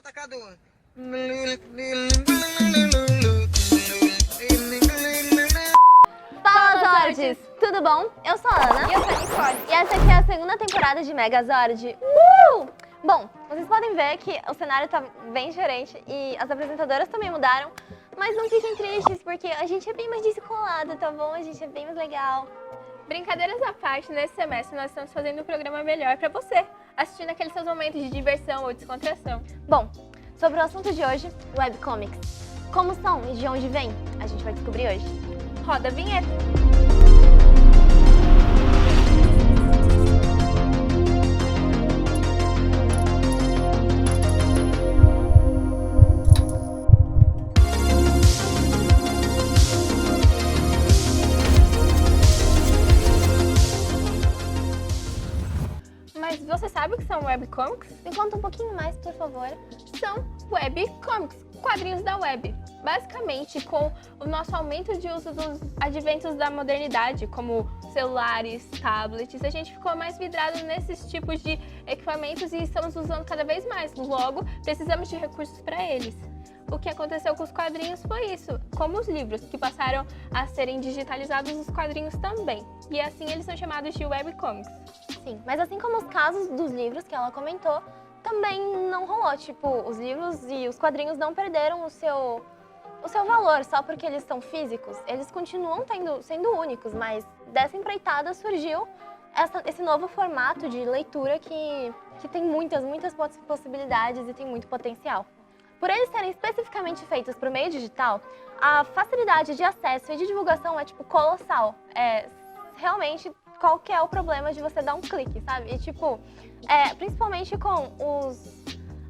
atacador. Fala, Zords! Tudo bom? Eu sou a Ana. E eu sou a Nicole. E essa aqui é a segunda temporada de Megazord. Bom, vocês podem ver que o cenário tá bem diferente e as apresentadoras também mudaram, mas não fiquem tristes porque a gente é bem mais descolado, tá bom? A gente é bem mais legal. Brincadeiras à parte, nesse semestre nós estamos fazendo um programa melhor pra você, assistindo aqueles seus momentos de diversão ou descontração. Bom, sobre o assunto de hoje, webcomics. Como são e de onde vêm? A gente vai descobrir hoje. Roda a vinheta! Mas você sabe o que são webcomics? Me conta um pouquinho mais, por favor. São webcomics, quadrinhos da web. Basicamente, com o nosso aumento de uso dos adventos da modernidade, como celulares, tablets, a gente ficou mais vidrado nesses tipos de equipamentos e estamos usando cada vez mais. Logo, precisamos de recursos para eles. O que aconteceu com os quadrinhos foi isso, como os livros, que passaram a serem digitalizados, os quadrinhos também. E assim eles são chamados de webcomics. Sim, mas assim como os casos dos livros que ela comentou, também não rolou. Tipo, os livros e os quadrinhos não perderam o seu valor só porque eles são físicos. Eles continuam sendo únicos, mas dessa empreitada surgiu esse novo formato de leitura que tem muitas possibilidades e tem muito potencial. Por eles serem especificamente feitos para o meio digital, a facilidade de acesso e de divulgação é tipo colossal. Realmente, qual que é o problema de você dar um clique, sabe? E tipo, principalmente com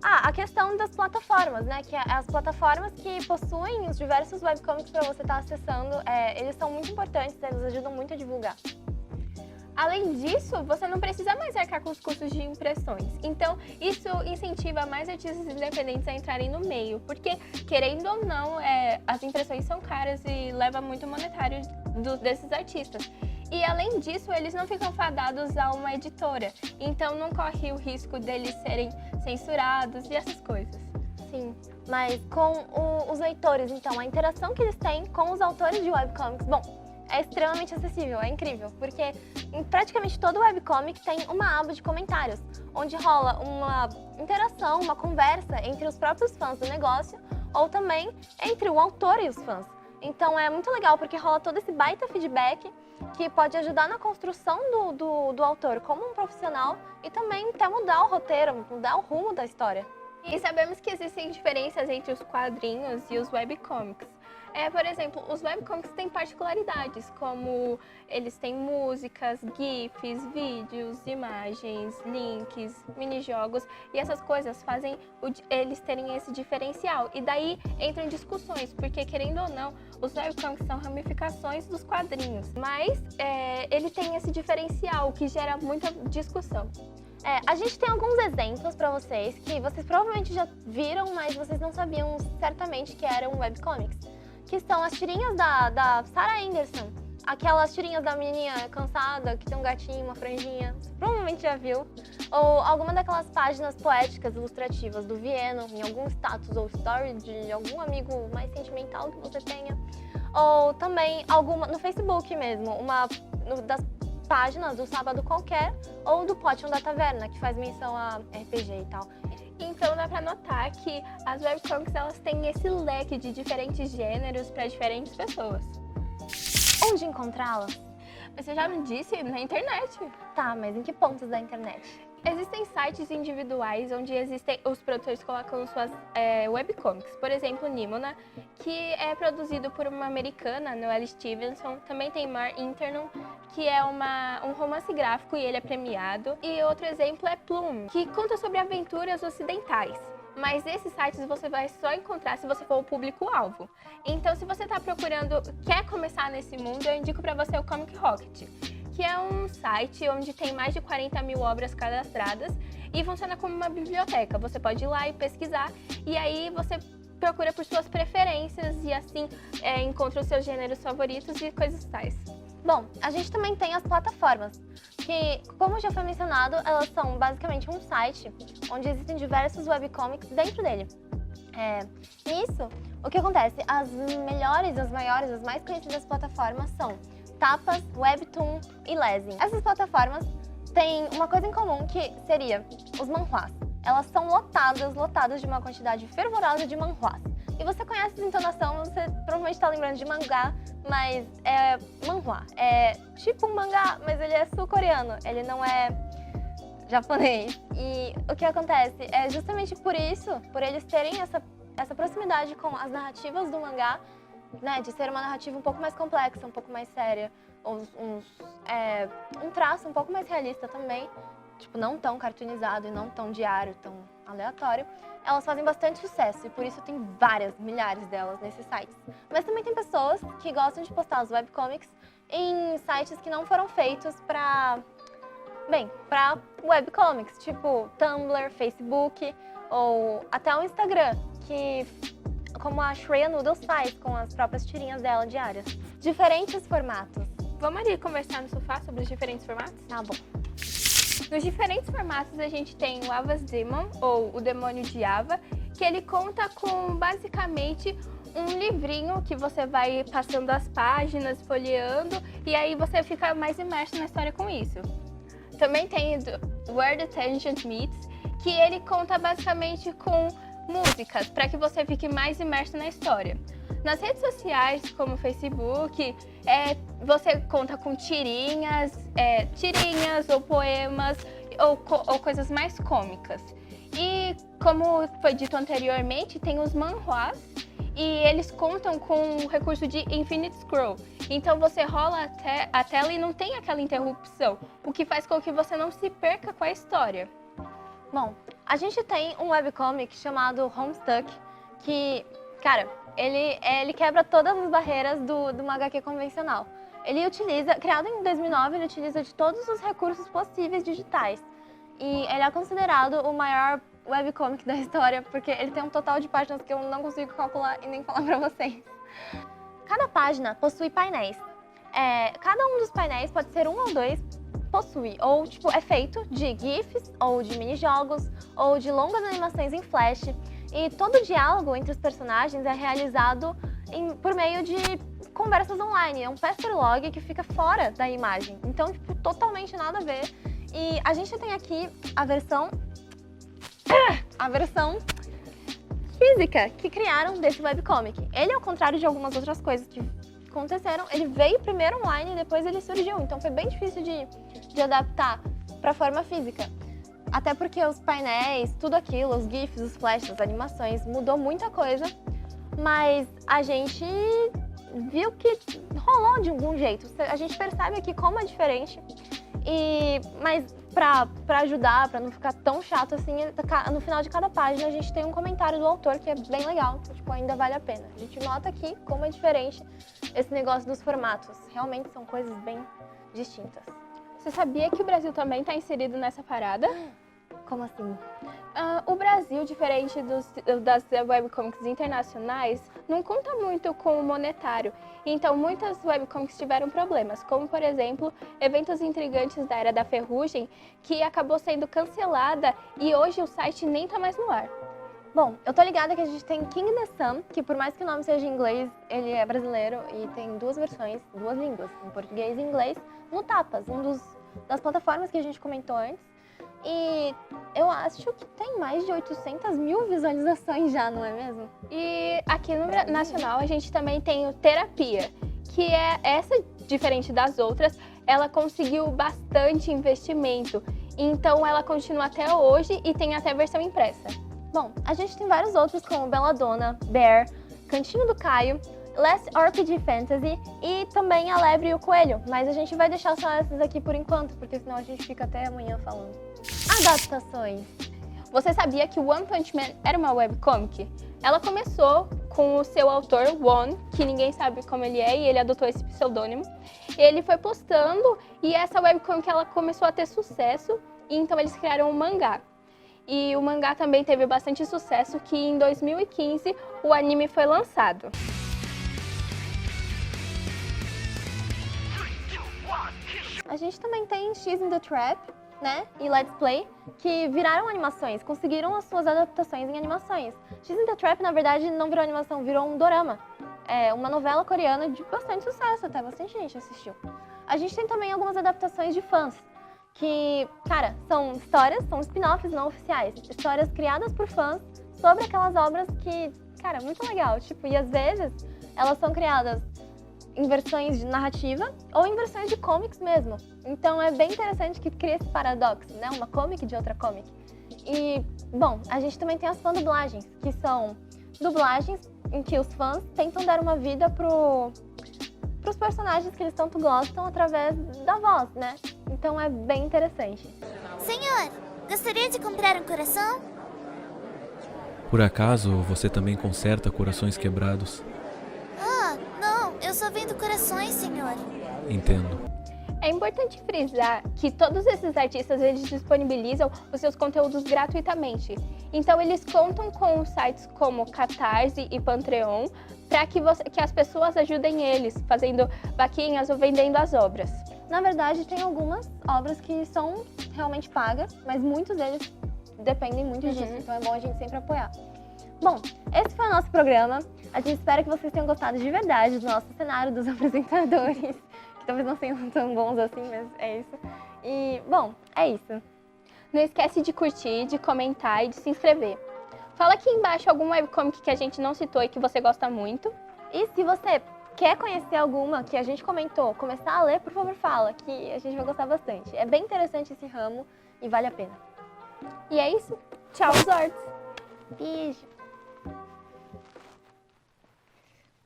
a questão das plataformas, né? Que as plataformas que possuem os diversos webcomics para você estar acessando, eles são muito importantes, eles ajudam muito a divulgar. Além disso, você não precisa mais arcar com os custos de impressões. Então, isso incentiva mais artistas independentes a entrarem no meio, porque, querendo ou não, as impressões são caras e leva muito monetário desses artistas. E, além disso, eles não ficam fadados a uma editora, então não corre o risco deles serem censurados e essas coisas. Sim, mas com os leitores, então, a interação que eles têm com os autores de webcomics, bom, é extremamente acessível, é incrível, porque em praticamente todo webcomic tem uma aba de comentários, onde rola uma interação, uma conversa entre os próprios fãs do negócio ou também entre o autor e os fãs. Então é muito legal porque rola todo esse baita feedback que pode ajudar na construção do autor como um profissional e também até mudar o roteiro, mudar o rumo da história. E sabemos que existem diferenças entre os quadrinhos e os webcomics. Por exemplo, os webcomics têm particularidades, como eles têm músicas, gifs, vídeos, imagens, links, minijogos, e essas coisas fazem eles terem esse diferencial. E daí entram discussões, porque querendo ou não, os webcomics são ramificações dos quadrinhos, mas ele tem esse diferencial que gera muita discussão. A gente tem alguns exemplos para vocês que vocês provavelmente já viram, mas vocês não sabiam certamente que eram webcomics. Que são as tirinhas da Sarah Anderson. Aquelas tirinhas da menininha cansada, que tem um gatinho, uma franjinha, você provavelmente já viu. Ou alguma daquelas páginas poéticas, ilustrativas do Vieno, em algum status ou story de algum amigo mais sentimental que você tenha. Ou também alguma no Facebook mesmo, das páginas do Sábado Qualquer ou do Potion da Taverna, que faz menção a RPG e tal. Então dá pra notar que as webcomics elas têm esse leque de diferentes gêneros para diferentes pessoas. Onde encontrá-las? Você já me disse? Na internet. Tá, mas em que pontos da internet? Existem sites individuais onde os produtores colocam suas webcomics. Por exemplo, Nimona, que é produzido por uma americana, Noelle Stevenson. Também tem Mar Internon, que é um romance gráfico e ele é premiado. E outro exemplo é Plum, que conta sobre aventuras ocidentais. Mas esses sites você vai só encontrar se você for o público-alvo. Então, se você está quer começar nesse mundo, eu indico para você o Comic Rocket, que é um site onde tem mais de 40 mil obras cadastradas e funciona como uma biblioteca. Você pode ir lá e pesquisar, e aí você procura por suas preferências e assim encontra os seus gêneros favoritos e coisas tais. Bom, a gente também tem as plataformas, que, como já foi mencionado, elas são basicamente um site onde existem diversos webcomics dentro dele. Nisso, o que acontece? As melhores, as maiores, as mais conhecidas plataformas são Tapas, Webtoon e Lezing. Essas plataformas têm uma coisa em comum que seria os manhwas. Elas são lotadas de uma quantidade fervorosa de manhwas. E você conhece essa entonação, você provavelmente está lembrando de mangá, mas é manhwa. É tipo um mangá, mas ele é sul-coreano, ele não é japonês. E o que acontece é justamente por isso, por eles terem essa proximidade com as narrativas do mangá, né, de ser uma narrativa um pouco mais complexa, um pouco mais séria, um traço um pouco mais realista também, tipo, não tão cartoonizado e não tão diário, tão aleatório, elas fazem bastante sucesso e por isso tem milhares delas nesses sites. Mas também tem pessoas que gostam de postar os webcomics em sites que não foram feitos para webcomics, tipo Tumblr, Facebook ou até o Instagram, como a Shreya Noodles faz com as próprias tirinhas dela diárias. Diferentes formatos. Vamos ali conversar no sofá sobre os diferentes formatos? Tá bom. Nos diferentes formatos a gente tem o Ava's Demon, ou o Demônio de Ava, que ele conta com basicamente um livrinho que você vai passando as páginas, folheando, e aí você fica mais imerso na história com isso. Também tem o Where the Tangent Meets, que ele conta basicamente com músicas, para que você fique mais imerso na história. Nas redes sociais, como o Facebook, você conta com tirinhas ou poemas ou coisas mais cômicas. E como foi dito anteriormente, tem os manhwas e eles contam com o recurso de Infinite Scroll. Então você rola a tela e não tem aquela interrupção, o que faz com que você não se perca com a história. Bom, a gente tem um webcomic chamado Homestuck, que, cara, ele quebra todas as barreiras do HQ convencional. Ele utiliza, criado em 2009, ele utiliza de todos os recursos possíveis digitais. E ele é considerado o maior webcomic da história, porque ele tem um total de páginas que eu não consigo calcular e nem falar pra vocês. Cada página possui painéis. Cada um dos painéis pode ser um ou dois, ou tipo, é feito de GIFs, ou de mini-jogos, ou de longas animações em flash. E todo o diálogo entre os personagens é realizado por meio de conversas online. É um pass-through log que fica fora da imagem. Então, tipo, totalmente nada a ver. E a gente tem aqui a versão física que criaram desse webcomic. Ele, ao contrário de algumas outras coisas que aconteceram, ele veio primeiro online e depois ele surgiu. Então foi bem difícil de adaptar para a forma física. Até porque os painéis, tudo aquilo, os GIFs, os flashes, as animações, mudou muita coisa. Mas a gente viu que rolou de algum jeito. A gente percebe aqui como é diferente. Mas pra ajudar, pra não ficar tão chato assim, no final de cada página a gente tem um comentário do autor que é bem legal, então, tipo, ainda vale a pena. A gente nota aqui como é diferente esse negócio dos formatos. Realmente são coisas bem distintas. Você sabia que o Brasil também está inserido nessa parada? Como assim? O Brasil, diferente das webcomics internacionais, não conta muito com o monetário. Então, muitas webcomics tiveram problemas, como, por exemplo, Eventos Intrigantes da Era da Ferrugem, que acabou sendo cancelada e hoje o site nem está mais no ar. Bom, eu tô ligada que a gente tem King the Sun, que por mais que o nome seja em inglês, ele é brasileiro e tem duas versões, duas línguas, em português e inglês, no Tapas, das plataformas que a gente comentou antes. E eu acho que tem mais de 800 mil visualizações já, não é mesmo? E aqui no Nacional a gente também tem o Terapia, que é essa, diferente das outras, ela conseguiu bastante investimento. Então ela continua até hoje e tem até versão impressa. Bom, a gente tem vários outros como Belladonna, Bear, Cantinho do Caio, Last RPG Fantasy e também A Lebre e o Coelho. Mas a gente vai deixar só essas aqui por enquanto, porque senão a gente fica até amanhã falando. Adaptações. Você sabia que One Punch Man era uma webcomic? Ela começou com o seu autor, One, que ninguém sabe como ele é, e ele adotou esse pseudônimo. Ele foi postando e essa webcomic ela começou a ter sucesso, e então eles criaram um mangá. E o mangá também teve bastante sucesso, que em 2015 o anime foi lançado. a gente também tem X in the Trap, né, e Let's Play, que viraram animações, conseguiram as suas adaptações em animações. X in the Trap, na verdade, não virou animação, virou um dorama. É uma novela coreana de bastante sucesso, até bastante gente assistiu. A gente tem também algumas adaptações de fãs, que, cara, são histórias, são spin-offs não oficiais, histórias criadas por fãs sobre aquelas obras que, cara, muito legal. Tipo, e às vezes elas são criadas em versões de narrativa ou em versões de comics mesmo. Então é bem interessante que cria esse paradoxo, né? Uma comic de outra comic. E, bom, a gente também tem as fã-dublagens, que são dublagens em que os fãs tentam dar uma vida pros personagens que eles tanto gostam através da voz, né? Então é bem interessante. Senhor, gostaria de comprar um coração? Por acaso você também conserta corações quebrados? Ah, não, eu só vendo corações, senhor. Entendo. É importante frisar que todos esses artistas eles disponibilizam os seus conteúdos gratuitamente. Então eles contam com sites como Catarse e Patreon para que as pessoas ajudem eles, fazendo vaquinhas ou vendendo as obras. Na verdade, tem algumas obras que são realmente pagas, mas muitos deles dependem muito disso, então é bom a gente sempre apoiar. Bom, esse foi o nosso programa. A gente espera que vocês tenham gostado de verdade do nosso cenário, dos apresentadores, que talvez não sejam tão bons assim, mas é isso. E, bom, é isso. Não esquece de curtir, de comentar e de se inscrever. Fala aqui embaixo algum webcomic que a gente não citou e que você gosta muito. E se você quer conhecer alguma que a gente comentou, começar a ler, por favor, fala, que a gente vai gostar bastante. É bem interessante esse ramo e vale a pena. E é isso. Tchau, Zords! Beijo!